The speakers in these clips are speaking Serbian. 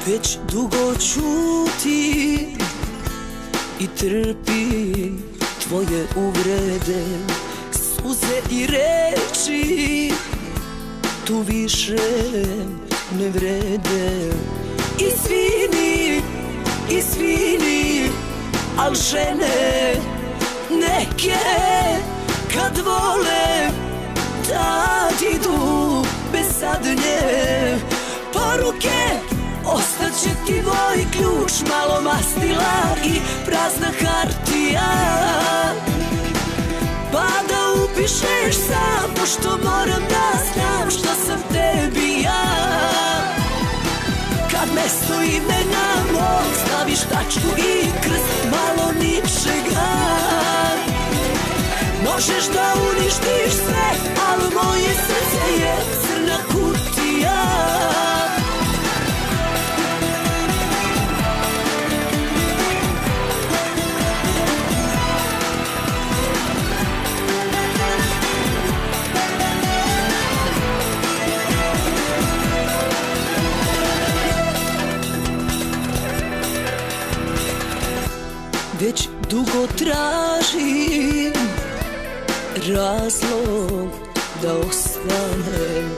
Već dugo ćutim i trpim tvoje uvrede, suze i reči tu više ne vrede. Izvini, al žene neke kad vole tad idu bez zadnje poruke. Ostaće ti moj ključ, malo mastila i prazna hartija, pa da upišeš sam, pošto moram da znam što sam tebi ja. Kad mesto imena mog staviš tačku i krst, malo ničega. Možeš da uništiš sve, ali moje srce je crna kutija. Već dugo tražim razlog da ostanem,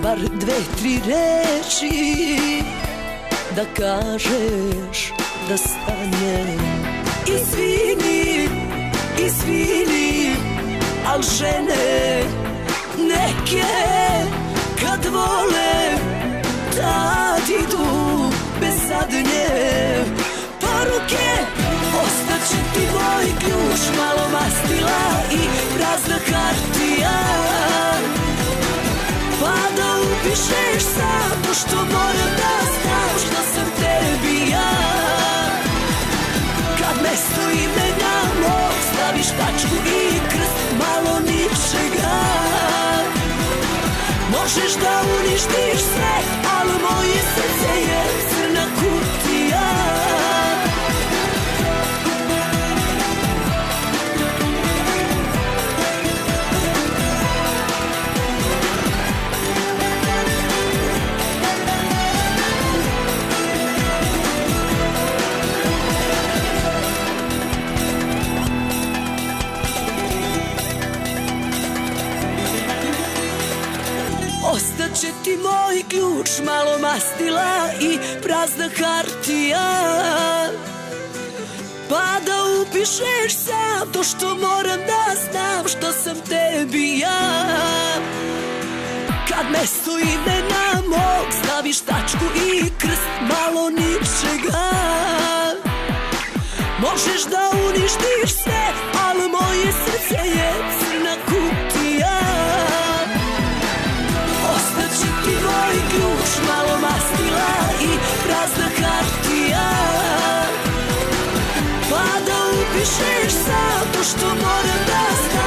bar 2-3 reči da kažeš da stanem. Izvini, al žene neke kad vole tad idu bez zadnje poruke. Ostaće ti moj ključ, malo mastila i prazna hartija, pa da upišeš sam, pošto moram da znam što sam tebi ja. Kad mesto imena mog staviš tačku i krst, malo ničega. Možeš da uništiš sve, ali moje srce je crna kutija. Ostaće ti moj ključ, malo mastila i prazna hartija, pa da upišeš sam, to što moram da znam što sam tebi ja. Kad mesto imena mog staviš tačku i krst, malo ničega. Možeš da uništiš sve, ali moje srce je crna kutija. Ostaće ti moj ključ, malo mastila i prazna hartija, pa da upišeš sam, to što moram da znam.